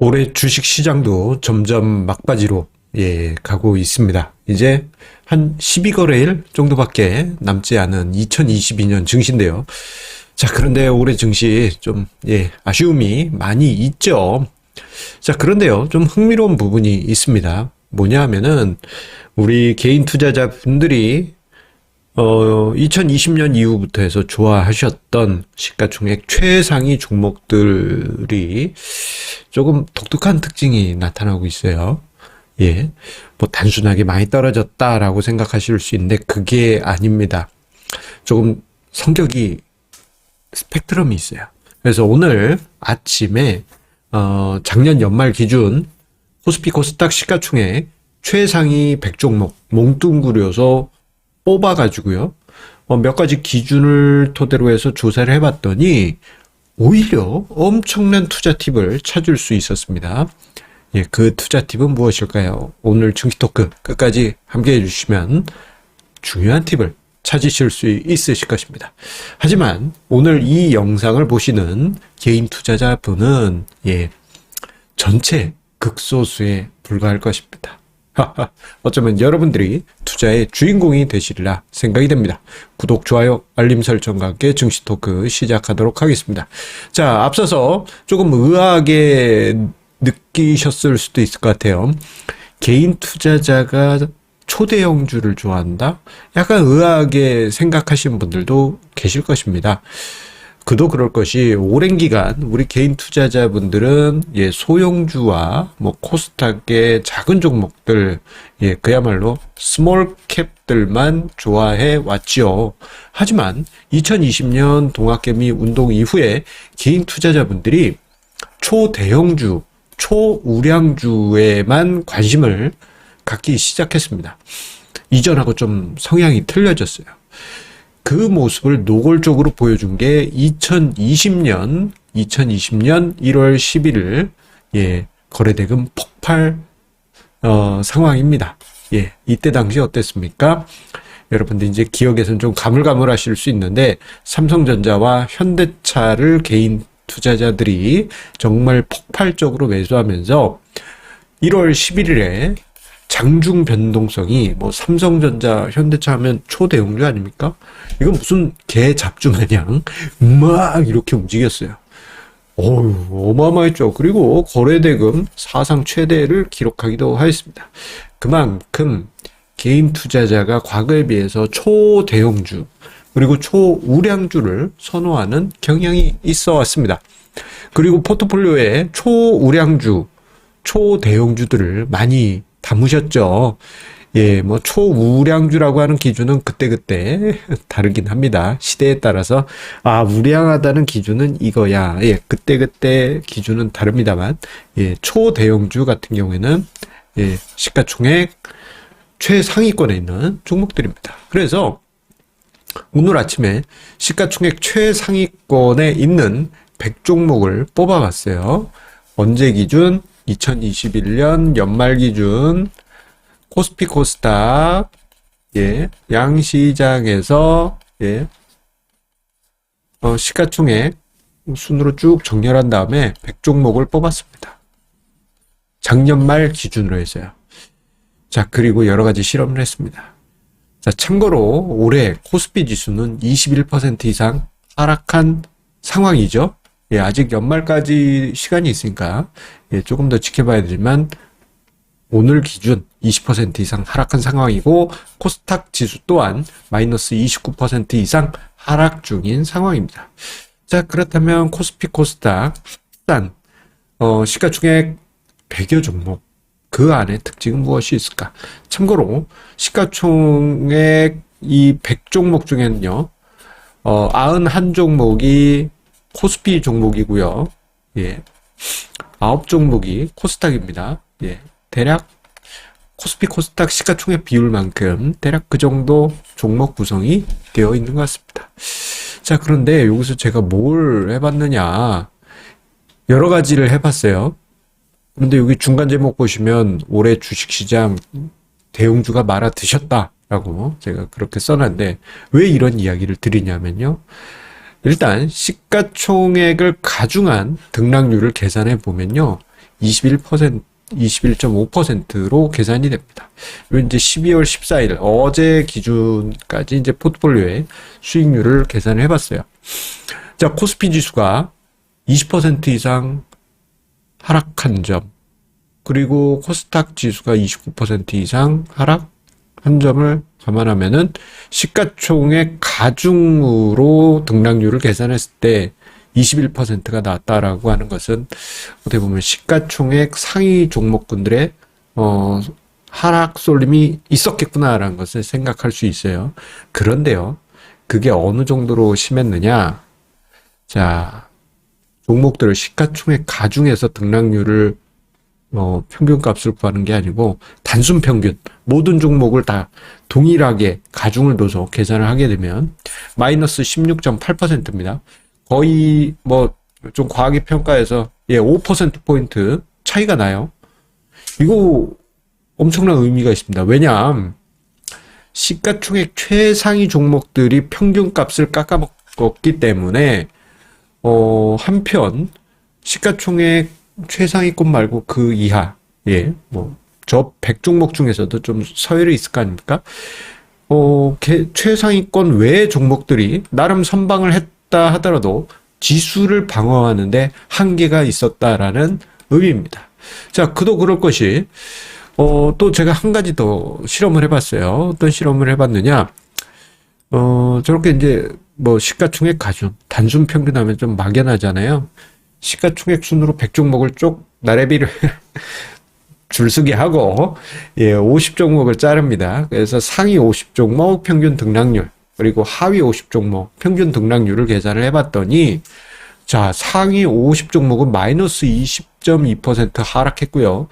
올해 주식 시장도 점점 막바지로 가고 있습니다. 이제 한 12거래일 정도밖에 남지 않은 2022년 증시인데요. 자, 그런데 올해 증시 좀 아쉬움이 많이 있죠. 자, 그런데요, 좀 흥미로운 부분이 있습니다. 뭐냐 하면은 우리 개인 투자자분들이 2020년 이후부터 해서 좋아하셨던 시가총액 최상위 종목들이 조금 독특한 특징이 나타나고 있어요. 뭐 단순하게 많이 떨어졌다라고 생각하실 수 있는데 그게 아닙니다. 조금 성격이 스펙트럼이 있어요. 그래서 오늘 아침에 작년 연말 기준 코스피 코스닥 시가총액 최상위 100종목 몽뚱그려서 뽑아가지고요. 몇 가지 기준을 토대로 해서 조사를 해봤더니 오히려 엄청난 투자 팁을 찾을 수 있었습니다. 그 투자 팁은 무엇일까요? 오늘 증시 토크 끝까지 함께 해주시면 중요한 팁을 찾으실 수 있으실 것입니다. 하지만 오늘 이 영상을 보시는 개인 투자자분은 전체 극소수에 불과할 것입니다. 어쩌면 여러분들이 투자의 주인공이 되시리라 생각이 됩니다. 구독, 좋아요, 알림 설정과 함께 증시 토크 시작하도록 하겠습니다. 자, 앞서서 조금 의아하게 느끼셨을 수도 있을 것 같아요. 개인 투자자가 초대형주를 좋아한다? 약간 의아하게 생각하시는 분들도 계실 것입니다. 그도 그럴 것이 오랜 기간 우리 개인 투자자분들은 소형주와 뭐 코스닥의 작은 종목들 그야말로 스몰 캡들만 좋아해 왔죠. 하지만 2020년 동학개미 운동 이후에 개인 투자자분들이 초대형주, 초우량주에만 관심을 갖기 시작했습니다. 이전하고 좀 성향이 틀려졌어요. 그 모습을 노골적으로 보여준 게 2020년 1월 11일 거래대금 폭발 상황입니다. 이때 당시 어땠습니까? 여러분들 이제 기억에서는 좀 가물가물하실 수 있는데 삼성전자와 현대차를 개인 투자자들이 정말 폭발적으로 매수하면서 1월 11일에 장중 변동성이 뭐 삼성전자, 현대차 하면 초대형주 아닙니까? 이건 무슨 개 잡주 마냥 막 이렇게 움직였어요. 어마어마했죠. 그리고 거래대금 사상 최대를 기록하기도 하였습니다. 그만큼 개인 투자자가 과거에 비해서 초대형주 그리고 초우량주를 선호하는 경향이 있어 왔습니다. 그리고 포트폴리오에 초우량주, 초대형주들을 많이 담으셨죠. 뭐 초우량주라고 하는 기준은 그때그때 다르긴 합니다. 시대에 따라서 우량하다는 기준은 이거야. 그때그때 기준은 다릅니다만 초대형주 같은 경우에는 시가총액 최상위권에 있는 종목들입니다. 그래서 오늘 아침에 시가총액 최상위권에 있는 100종목을 뽑아봤어요. 언제 기준? 2021년 연말 기준 코스피 코스닥 양시장에서 시가총액 순으로 쭉 정렬한 다음에 100종목을 뽑았습니다. 작년 말 기준으로 해서요. 자, 그리고 여러 가지 실험을 했습니다. 자, 참고로 올해 코스피 지수는 21% 이상 하락한 상황이죠. 아직 연말까지 시간이 있으니까 조금 더 지켜봐야 되지만 오늘 기준 20% 이상 하락한 상황이고 코스닥 지수 또한 마이너스 29% 이상 하락 중인 상황입니다. 자, 그렇다면 코스피 코스닥 일단 시가총액 100여 종목 그 안에 특징은 무엇이 있을까? 참고로 시가총액 이 100종목 중에는요 91종목이 코스피 종목이고요. 9종목이 코스닥입니다. 대략 코스피 코스닥 시가총액 비율만큼 대략 그 정도 종목 구성이 되어 있는 것 같습니다. 자, 그런데 여기서 제가 뭘 해봤느냐, 여러 가지를 해봤어요. 그런데 여기 중간 제목 보시면 올해 주식시장 대형주가 말아 드셨다라고 제가 그렇게 써놨는데 왜 이런 이야기를 드리냐면요, 일단 시가총액을 가중한 등락률을 계산해 보면요. 21.5%로 계산이 됩니다. 그리고 이제 12월 14일 어제 기준까지 이제 포트폴리오의 수익률을 계산해 봤어요. 자, 코스피 지수가 20% 이상 하락한 점, 그리고 코스닥 지수가 29% 이상 하락한 점을 감안하면은 시가총액 가중으로 등락률을 계산했을 때 21%가 나왔다라고 하는 것은 어떻게 보면 시가총액 상위 종목군들의 하락 쏠림이 있었겠구나라는 것을 생각할 수 있어요. 그런데요, 그게 어느 정도로 심했느냐? 자, 종목들을 시가총액 가중해서 등락률을 평균값을 구하는 게 아니고 단순 평균, 모든 종목을 다 동일하게 가중을 둬서 계산을 하게 되면 마이너스 16.8%입니다. 거의 뭐 좀 과하게 평가해서 5%포인트 차이가 나요. 이거 엄청난 의미가 있습니다. 왜냐하면 시가총액 최상위 종목들이 평균값을 깎아먹었기 때문에 한편 시가총액 최상위권 말고 그 이하, 저 100종목 중에서도 좀 서열이 있을 거 아닙니까? 최상위권 외의 종목들이 나름 선방을 했다 하더라도 지수를 방어하는데 한계가 있었다라는 의미입니다. 자, 그도 그럴 것이, 또 제가 한 가지 더 실험을 해봤어요. 어떤 실험을 해봤느냐? 저렇게 이제 뭐 시가총액 가중, 단순 평균하면 좀 막연하잖아요. 시가총액 순으로 100종목을 쭉 나래비를 줄서기 하고 50종목을 자릅니다. 그래서 상위 50종목 평균 등락률, 그리고 하위 50종목 평균 등락률을 계산을 해봤더니, 자, 상위 50종목은 마이너스 20.2% 하락했고요.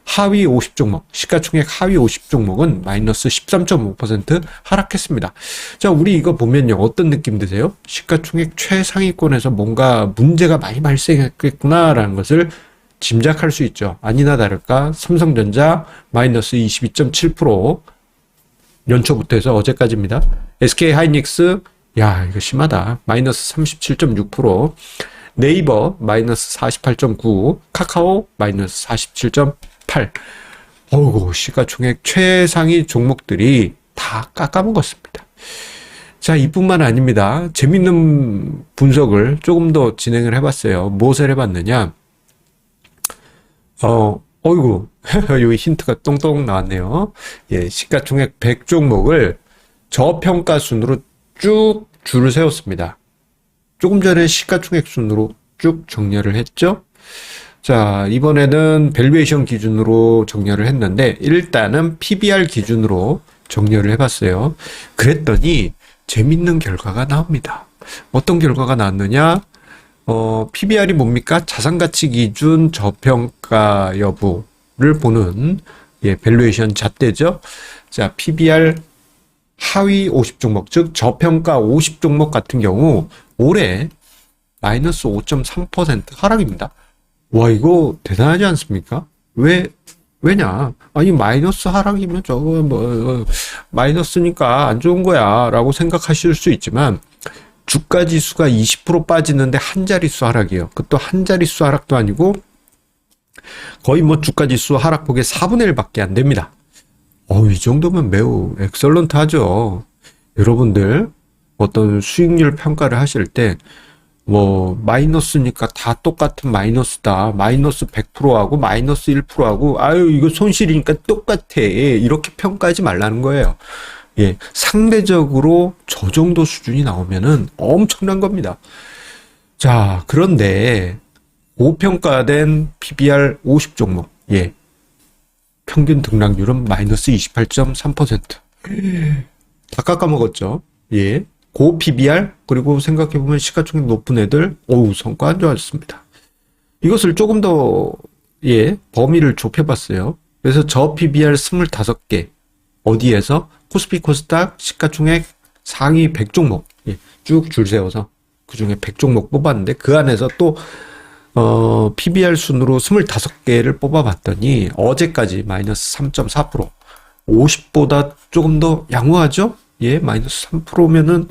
하위 50종목, 시가총액 하위 50종목은 마이너스 13.5% 하락했습니다. 자, 우리 이거 보면요, 어떤 느낌 드세요? 시가총액 최상위권에서 뭔가 문제가 많이 발생했겠구나라는 것을 짐작할 수 있죠. 아니나 다를까 삼성전자 마이너스 22.7%, 연초부터 해서 어제까지입니다. SK하이닉스, 야, 이거 심하다. 마이너스 37.6%, 네이버 마이너스 48.9%, 카카오 마이너스 47.8%. 어이구, 시가총액 최상위 종목들이 다 깎아먹었습니다. 자, 이뿐만 아닙니다. 재밌는 분석을 조금 더 진행을 해봤어요. 무엇을 해봤느냐? 어이구, 여기 힌트가 똥똥 나왔네요. 시가총액 100종목을 저평가 순으로 쭉 줄을 세웠습니다. 조금 전에 시가총액 순으로 쭉 정렬을 했죠. 자, 이번에는 밸류에이션 기준으로 정렬을 했는데, 일단은 PBR 기준으로 정렬을 해봤어요. 그랬더니 재밌는 결과가 나옵니다. 어떤 결과가 나왔느냐? PBR이 뭡니까? 자산가치 기준 저평가 여부를 보는 밸류에이션 잣대죠. 자, PBR 하위 50종목, 즉 저평가 50종목 같은 경우 올해 마이너스 5.3% 하락입니다. 와, 이거 대단하지 않습니까? 왜냐? 아니, 마이너스 하락이면 저거 마이너스니까 안 좋은 거야 라고 생각하실 수 있지만, 주가 지수가 20% 빠지는데 한 자릿수 하락이에요. 그것도 한 자릿수 하락도 아니고 거의 뭐 주가 지수 하락폭의 4분의 1밖에 안 됩니다. 이 정도면 매우 엑설런트 하죠. 여러분들 어떤 수익률 평가를 하실 때 마이너스니까 다 똑같은 마이너스다. 마이너스 100%하고 마이너스 1%하고 아유 이거 손실이니까 똑같아. 이렇게 평가하지 말라는 거예요. 상대적으로 저 정도 수준이 나오면은 엄청난 겁니다. 자, 그런데 고평가된 PBR 50종목, 평균 등락률은 마이너스 28.3%. 다 깎아먹었죠. 고 PBR, 그리고 생각해보면 시가총액 높은 애들, 성과 안 좋았습니다. 이것을 조금 더, 범위를 좁혀봤어요. 그래서 저 PBR 25개, 어디에서? 코스피 코스닥 시가총액 상위 100종목 쭉 줄 세워서 그 중에 100종목 뽑았는데 그 안에서 또 PBR 순으로 25개를 뽑아봤더니 어제까지 마이너스 3.4%, 50보다 조금 더 양호하죠? 마이너스 3%면은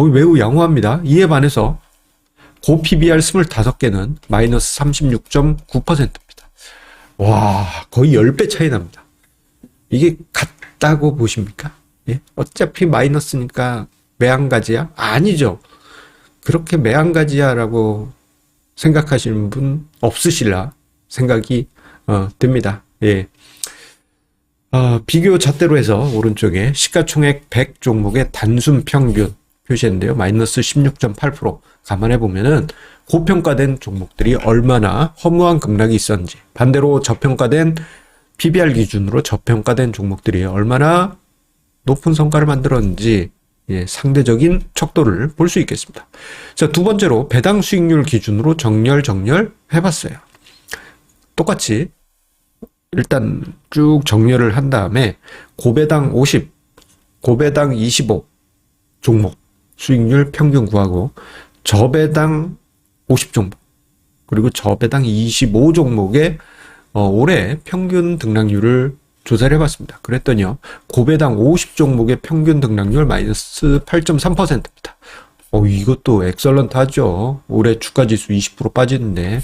매우 양호합니다. 이에 반해서 고 PBR 25개는 마이너스 36.9%입니다. 와, 거의 10배 차이 납니다. 이게 같다고 보십니까? 예? 어차피 마이너스니까 매한가지야? 아니죠. 그렇게 매한가지야라고 생각하시는 분 없으실라 생각이 듭니다. 예. 비교 잣대로 해서 오른쪽에 시가총액 100 종목의 단순 평균 표시했는데요. 마이너스 16.8%. 감안해 보면은 고평가된 종목들이 얼마나 허무한 급락이 있었는지, 반대로 저평가된 PBR 기준으로 저평가된 종목들이 얼마나 높은 성과를 만들었는지 상대적인 척도를 볼 수 있겠습니다. 자, 두 번째로 배당 수익률 기준으로 정렬 해봤어요. 똑같이 일단 쭉 정렬을 한 다음에 고배당 50, 고배당 25 종목 수익률 평균 구하고 저배당 50 종목 그리고 저배당 25 종목의 올해 평균 등락률을 조사를 해봤습니다. 그랬더니요, 고배당 50 종목의 평균 등락률 마이너스 8.3%입니다. 이것도 엑설런트 하죠. 올해 주가지수 20% 빠지는데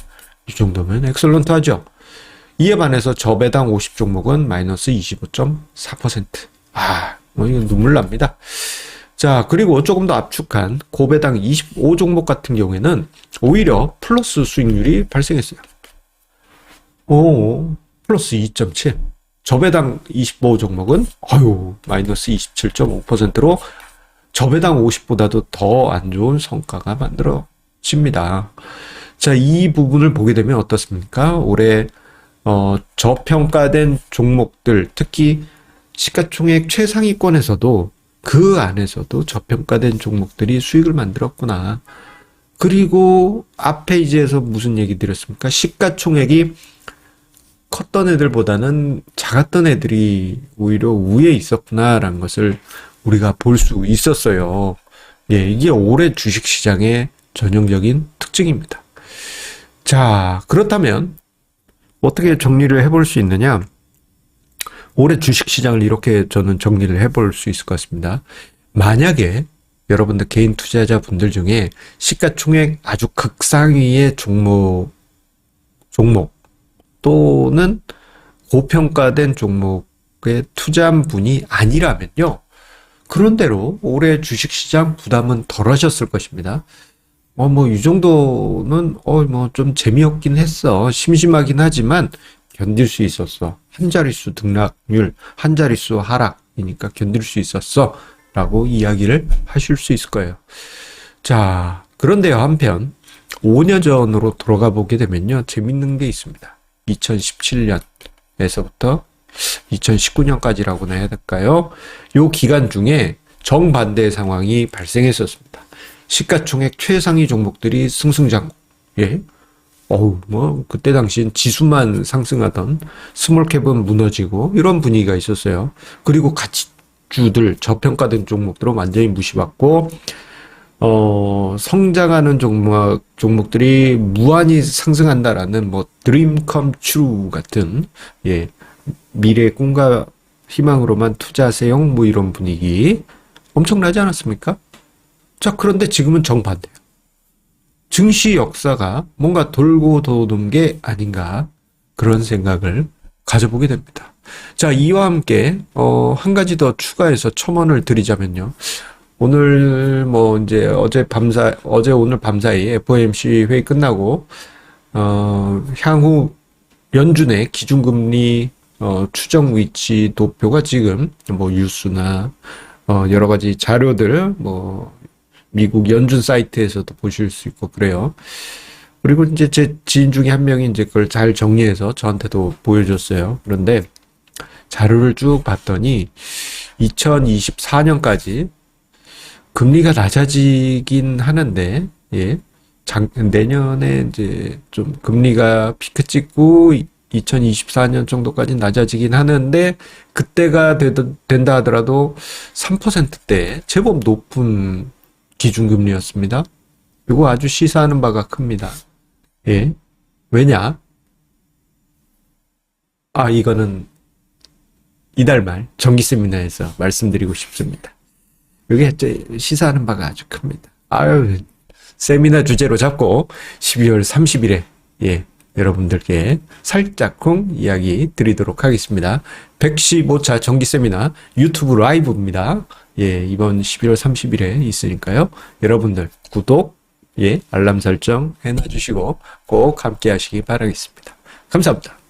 이 정도면 엑설런트 하죠. 이에 반해서 저배당 50 종목은 마이너스 25.4%. 이거 눈물 납니다. 자, 그리고 조금 더 압축한 고배당 25 종목 같은 경우에는 오히려 플러스 수익률이 발생했어요. 플러스 2.7. 저배당 25 종목은 마이너스 27.5%로 저배당 50보다도 더 안 좋은 성과가 만들어집니다. 자, 이 부분을 보게 되면 어떻습니까? 올해 저평가된 종목들, 특히 시가총액 최상위권에서도 그 안에서도 저평가된 종목들이 수익을 만들었구나. 그리고 앞 페이지에서 무슨 얘기 드렸습니까? 시가총액이 컸던 애들보다는 작았던 애들이 오히려 우위에 있었구나라는 것을 우리가 볼 수 있었어요. 이게 올해 주식시장의 전형적인 특징입니다. 자, 그렇다면 어떻게 정리를 해볼 수 있느냐? 올해 주식시장을 이렇게 저는 정리를 해볼 수 있을 것 같습니다. 만약에 여러분들 개인 투자자분들 중에 시가총액 아주 극상위의 종목 또는 고평가된 종목에 투자한 분이 아니라면요, 그런대로 올해 주식시장 부담은 덜 하셨을 것입니다. 이 정도는 좀 재미없긴 했어, 심심하긴 하지만 견딜 수 있었어, 한 자릿수 등락률, 한 자릿수 하락이니까 견딜 수 있었어 라고 이야기를 하실 수 있을 거예요. 자, 그런데요, 한편 5년 전으로 돌아가 보게 되면요, 재밌는 게 있습니다. 2017년에서부터 2019년까지라고나 해야 될까요? 요 기간 중에 정반대의 상황이 발생했었습니다. 시가총액 최상위 종목들이 승승장구. 그때 당시엔 지수만 상승하던 스몰캡은 무너지고 이런 분위기가 있었어요. 그리고 가치주들, 저평가된 종목들은 완전히 무시받고, 성장하는 종목들이 무한히 상승한다라는 드림 컴 트루 같은, 미래의 꿈과 희망으로만 투자하세요. 이런 분위기 엄청나지 않았습니까? 자, 그런데 지금은 정반대예요. 증시 역사가 뭔가 돌고 도는 게 아닌가, 그런 생각을 가져보게 됩니다. 자, 이와 함께 한 가지 더 추가해서 첨언을 드리자면요. 오늘 오늘 밤사이 FOMC 회의 끝나고 향후 연준의 기준금리 추정 위치 도표가 지금 뉴스나 여러 가지 자료들 미국 연준 사이트에서도 보실 수 있고 그래요. 그리고 이제 제 지인 중에 한 명이 이제 그걸 잘 정리해서 저한테도 보여줬어요. 그런데 자료를 쭉 봤더니 2024년까지 금리가 낮아지긴 하는데, 내년에 이제 좀 금리가 피크 찍고 2024년 정도까지 낮아지긴 하는데, 그때가 된다 하더라도 3%대 제법 높은 기준금리였습니다. 이거 아주 시사하는 바가 큽니다. 왜냐? 이거는 이달 말 정기 세미나에서 말씀드리고 싶습니다. 여기 시사하는 바가 아주 큽니다. 아유, 세미나 주제로 잡고 12월 30일에, 예, 여러분들께 살짝쿵 이야기 드리도록 하겠습니다. 115차 정기 세미나 유튜브 라이브입니다. 예, 이번 11월 30일에 있으니까요. 여러분들 구독, 예, 알람 설정 해놔주시고 꼭 함께 하시기 바라겠습니다. 감사합니다.